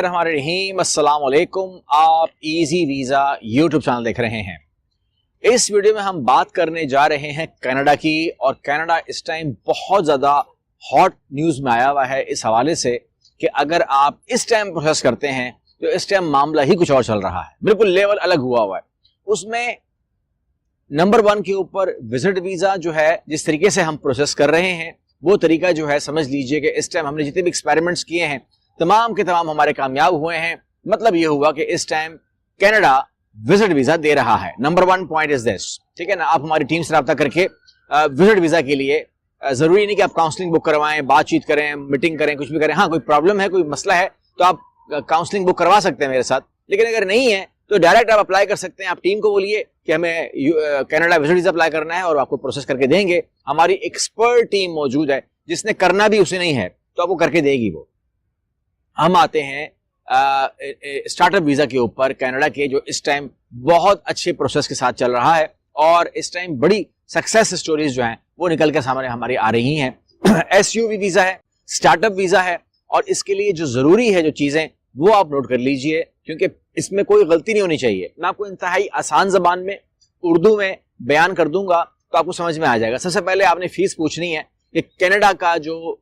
हमारे रहीम अस्सलाम वालेकुम। आप इजी वीजा यूट्यूब चैनल देख रहे हैं। इस वीडियो में हम बात करने जा रहे हैं कनाडा की, और कनाडा इस टाइम बहुत ज्यादा हॉट न्यूज में आया हुआ है इस हवाले से कि अगर आप इस टाइम प्रोसेस करते हैं तो इस टाइम मामला ही कुछ और चल रहा है, बिल्कुल लेवल अलग हुआ है। उसमें नंबर 1 के ऊपर विजिट वीजा जो है जिस तरीके से हम प्रोसेस कर रहे हैं वो तरीका जो है समझ लीजिए कि इस टाइम हमने जितने भी एक्सपेरिमेंट्स किए हैं तमाम के तमाम हमारे कामयाब हुए हैं। मतलब ये हुआ कि इस टाइम कनाडा विजिट वीजा दे रहा है। नंबर 1 पॉइंट इज दिस, ठीक है ना। आप हमारी टीम से रब्ता करके विजिट वीजा के लिए जरूरी नहीं कि आप काउंसलिंग बुक करवाएं, बातचीत करें, मीटिंग करें, कुछ भी करें। हाँ, कोई प्रॉब्लम है, कोई मसला है तो आप काउंसलिंग बुक करवा सकते हैं मेरे साथ, लेकिन अगर नहीं है तो डायरेक्ट आप अप्लाई कर सकते हैं। आप टीम को बोलिए कि हमें कनाडा विजिट वीजा अप्लाई करना है और आपको प्रोसेस करके देंगे। हमारी एक्सपर्ट टीम मौजूद है, जिसने करना भी उसे नहीं है तो आपको करके देगी वो। हम आते हैं स्टार्टअप वीजा के ऊपर कनाडा के, जो इस टाइम बहुत अच्छे प्रोसेस के साथ चल रहा है और इस टाइम बड़ी सक्सेस स्टोरीज जो हैं वो निकल के सामने हमारी आ रही हैं। एसयूवी वीजा है, स्टार्टअप वीजा है, और इसके लिए जो जरूरी है जो चीजें वो आप नोट कर लीजिए, क्योंकि इसमें कोई गलती नहीं होनी चाहिए। मैं आपको इंतहाई आसान जबान में उर्दू में बयान कर दूंगा तो आपको समझ में आ जाएगा। सबसे पहले आपने फीस पूछनी है कि कनाडा का जो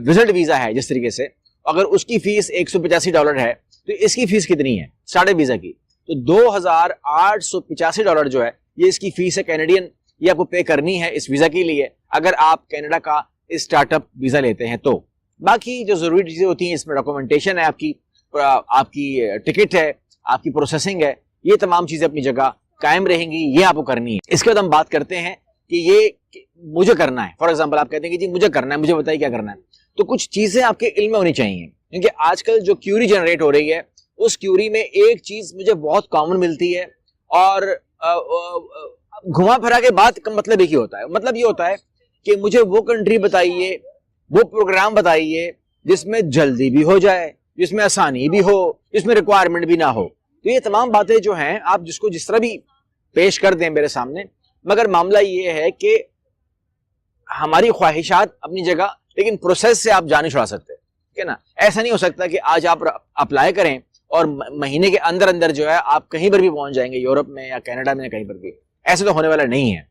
विजिट वीजा है जिस तरीके से, अगर उसकी फीस $185 है तो इसकी फीस कितनी है स्टार्टअप वीजा की? तो $2,885 जो है ये इसकी फीस है कैनेडियन, ये आपको पे करनी है इस वीजा के लिए अगर आप कनाडा का स्टार्टअप वीजा लेते हैं। तो बाकी जो जरूरी चीजें होती हैं इसमें डॉक्यूमेंटेशन है, आपकी टिकट है, आपकी प्रोसेसिंग है, ये तमाम चीजें अपनी जगह कायम रहेंगी, ये आपको करनी है। इसके बाद हम बात करते हैं कि ये मुझे करना है। फॉर एग्जांपल आप कहते हैं कि जी मुझे करना है, मुझे बताइए क्या करना है। तो कुछ चीजें आपके इल्म में होनी चाहिए, क्योंकि आजकल जो क्यूरी जनरेट हो रही है उस क्यूरी में एक चीज मुझे बहुत कॉमन मिलती है, और घुमा फिरा के बात का मतलब एक ही होता है। मतलब ये होता है कि मुझे वो कंट्री बताइए, वो प्रोग्राम बताइए जिसमें जल्दी भी हो जाए, जिसमें आसानी भी हो, जिसमें रिक्वायरमेंट भी ना हो। तो ये तमाम बातें जो हैं आप जिसको जिस तरह भी पेश कर दें मेरे सामने, मगर मामला ये है कि हमारी ख्वाहिशात अपनी जगह, लेकिन प्रोसेस से आप जान नहीं छुड़ा सकते, ठीक है ना। ऐसा नहीं हो सकता कि आज आप अप्लाई करें और महीने के अंदर अंदर जो है आप कहीं पर भी पहुंच जाएंगे, यूरोप में या कनाडा में, कहीं पर भी। ऐसा तो होने वाला नहीं है।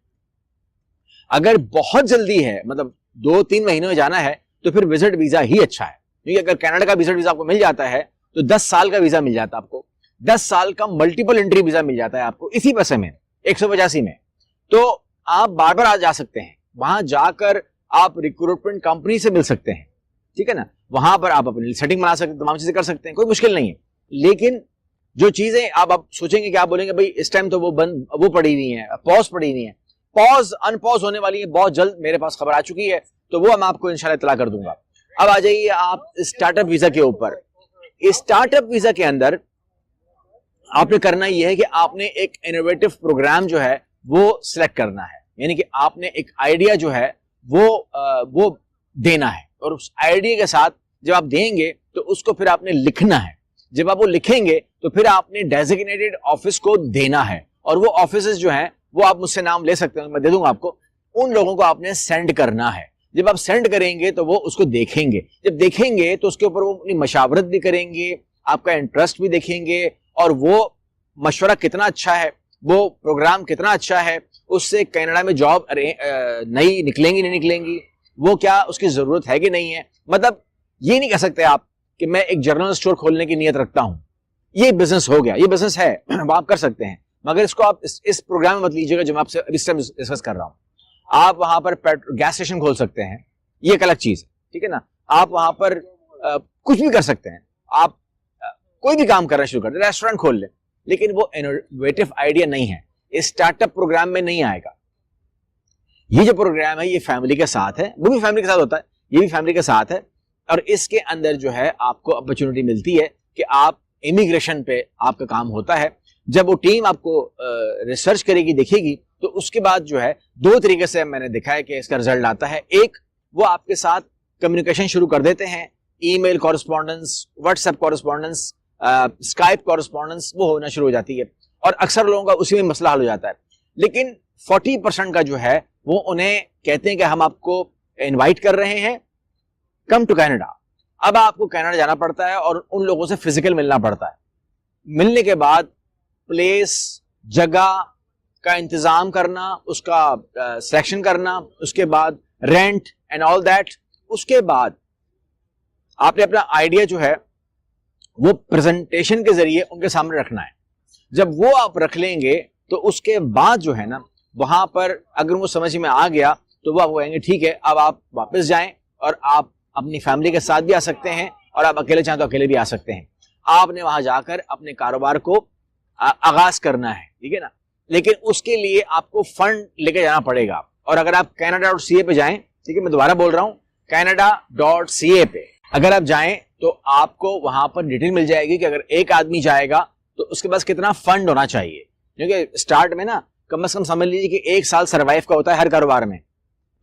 अगर बहुत जल्दी है, मतलब 2-3 महीनों में जाना है, तो फिर विजिट वीजा ही अच्छा है, क्योंकि अगर कनाडा का विजिट वीजा आपको मिल जाता है तो 10 साल का वीजा मिल जाता है आपको, 10 साल का मल्टीपल एंट्री वीजा मिल जाता है आपको इसी पैसे में, 185 में। तो आप बार बार आ जा सकते हैं, वहां जाकर आप रिक्रूटमेंट कंपनी से मिल सकते हैं, ठीक है ना। वहां पर आप अपनी सेटिंग बना सकते हैं, तमाम चीजें कर सकते हैं, कोई मुश्किल नहीं है। लेकिन जो चीजें आप सोचेंगे कि आप बोलेंगे भाई इस टाइम तो वो पड़ी हुई है, पॉज पड़ी हुई है, पॉज अनपॉज होने वाली है बहुत जल्द, मेरे पास खबर आ चुकी है, तो वो मैं आपको इंशाल्लाह इत्तला कर दूंगा। अब आ जाइए आप स्टार्टअप वीजा के ऊपर। स्टार्टअप वीजा के अंदर आपने करना यह है कि आपने एक इनोवेटिव प्रोग्राम जो है वो सिलेक्ट करना है, यानी कि आपने एक आइडिया जो है वो देना है, और उस आइडिया के साथ जब आप देंगे तो उसको फिर आपने लिखना है। जब आप वो लिखेंगे तो फिर आपने डेजिग्नेटेड ऑफिस को देना है, और वो ऑफिसेस जो हैं वो आप मुझसे नाम ले सकते हैं, मैं दे दूंगा आपको। उन लोगों को आपने सेंड करना है। जब आप सेंड करेंगे तो वो उसको देखेंगे, जब देखेंगे तो उसके ऊपर वो अपनी मशावरत भी करेंगे, आपका इंटरेस्ट भी देखेंगे, और वो मशवरा कितना अच्छा है, वो प्रोग्राम कितना अच्छा है, उससे कनाडा में जॉब नई निकलेंगी नहीं निकलेंगी, वो क्या उसकी जरूरत है कि नहीं है। मतलब ये नहीं कह सकते आप कि मैं एक जनरल स्टोर खोलने की नीयत रखता हूं, ये बिजनेस हो गया, ये बिजनेस है, वो आप कर सकते हैं, मगर इसको आप इस प्रोग्राम में मत लीजिएगा जो मैं आपसे इस टाइम डिस्कस कर रहा हूं। आप वहां पर गैस स्टेशन खोल सकते हैं, ये एक अलग चीज है, ठीक है ना। आप वहां पर कुछ भी कर सकते हैं, आप कोई भी काम करना शुरू कर दें, रेस्टोरेंट खोल लें, लेकिन वो इनोवेटिव आइडिया नहीं है, इस स्टार्टअप प्रोग्राम में नहीं आएगा। ये जो प्रोग्राम है ये फैमिली के साथ है, वो भी फैमिली के साथ होता है, ये भी फैमिली के साथ है, और इसके अंदर जो है आपको अपॉर्चुनिटी मिलती है कि आप इमिग्रेशन पे आपका काम होता है। जब वो टीम आपको रिसर्च करेगी, देखेगी, तो उसके बाद जो है 2 तरीके से मैंने देखा है कि इसका रिजल्ट आता है। एक, वो आपके साथ कम्युनिकेशन शुरू कर देते हैं, email correspondence, WhatsApp correspondence, Skype correspondence वो होना शुरू हो जाती है, और अक्सर लोगों का उसी में मसला हल हो जाता है। लेकिन 40% का जो है वो उन्हें कहते हैं कि हम आपको इनवाइट कर रहे हैं, कम टू कनाडा, اب آپ کو کینیڈا جانا پڑتا ہے اور ان لوگوں سے فزیکل ملنا پڑتا ہے. ملنے کے بعد پلیس, جگہ کا انتظام کرنا, اس کا سلیکشن کرنا, اس کے بعد رینٹ اینڈ آل دیٹ. اس کے بعد آپ نے اپنا آئیڈیا جو ہے وہ پریزنٹیشن کے ذریعے ان کے سامنے رکھنا ہے. جب وہ آپ رکھ لیں گے تو اس کے بعد جو ہے نا وہاں پر اگر وہ سمجھ میں آ گیا تو وہ کہیں گے ٹھیک ہے اب آپ واپس جائیں, اور آپ اپنی فیملی کے ساتھ بھی آ سکتے ہیں, اور آپ اکیلے چاہیں تو اکیلے بھی آ سکتے ہیں. آپ نے وہاں جا کر اپنے کاروبار کو آغاز کرنا ہے, ٹھیک ہے نا. لیکن اس کے لیے آپ کو فنڈ لے کے جانا پڑے گا. اور اگر آپ Canada.ca پہ جائیں, ٹھیک ہے, میں دوبارہ بول رہا ہوں, Canada.ca پہ اگر آپ جائیں تو آپ کو وہاں پر ڈیٹیل مل جائے گی کہ اگر ایک آدمی جائے گا تو اس کے پاس کتنا فنڈ ہونا چاہیے. کیونکہ اسٹارٹ میں نا کم از کم سمجھ لیجیے کہ 1 سال سروائیو کا ہوتا ہے ہر کاروبار میں.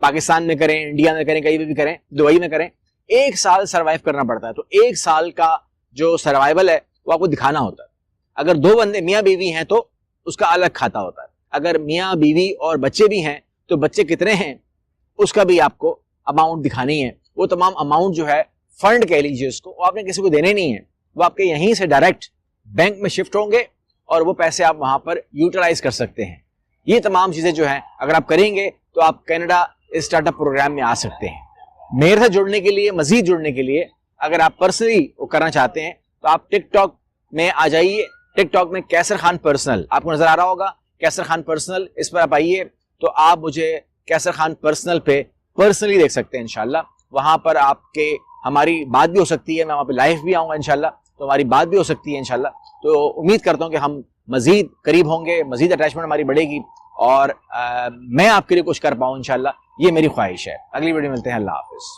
پاکستان میں کریں, انڈیا میں کریں, کہیں بھی کریں, دبئی میں کریں, 1 سال سروائیو کرنا پڑتا ہے. تو 1 سال کا جو سروائیول ہے وہ آپ کو دکھانا ہوتا ہے. اگر 2 بندے میاں بیوی ہیں تو اس کا الگ کھاتا ہوتا ہے. اگر میاں بیوی اور بچے بھی ہیں تو بچے کتنے ہیں اس کا بھی آپ کو اماؤنٹ دکھانی ہے. وہ تمام اماؤنٹ جو ہے فنڈ کہہ لیجیے اس کو, وہ آپ نے کسی کو دینے نہیں ہے, وہ آپ کے یہیں سے ڈائریکٹ بینک میں شفٹ ہوں گے اور وہ پیسے آپ وہاں پر یوٹیلائز کر سکتے ہیں. یہ تمام چیزیں جو ہیں اگر آپ کریں گے تو آپ کینیڈا اسٹارٹ اپ پروگرام میں آ سکتے ہیں. میرے سے جڑنے کے لیے, مزید جڑنے کے لیے, اگر آپ پرسنلی وہ کرنا چاہتے ہیں تو آپ ٹک ٹاک میں آ جائیے. ٹک ٹاک میں کیسر خان پرسنل آپ کو نظر آ رہا ہوگا, کیسر خان پرسنل, اس پر آپ آئیے تو آپ مجھے کیسر خان پرسنل پہ پرسنلی دیکھ سکتے ہیں انشاءاللہ. وہاں پر آپ کے ہماری بات بھی ہو سکتی ہے, میں وہاں پہ لائیو بھی آؤں گا انشاءاللہ, تو ہماری بات بھی ہو سکتی ہے انشاءاللہ. تو امید کرتا ہوں کہ ہم مزید قریب ہوں گے, مزید اٹیچمنٹ ہماری بڑھے گی, اور میں آپ کے لیے کچھ کر پاؤں انشاءاللہ. یہ میری خواہش ہے. اگلی ویڈیو ملتے ہیں. اللہ حافظ.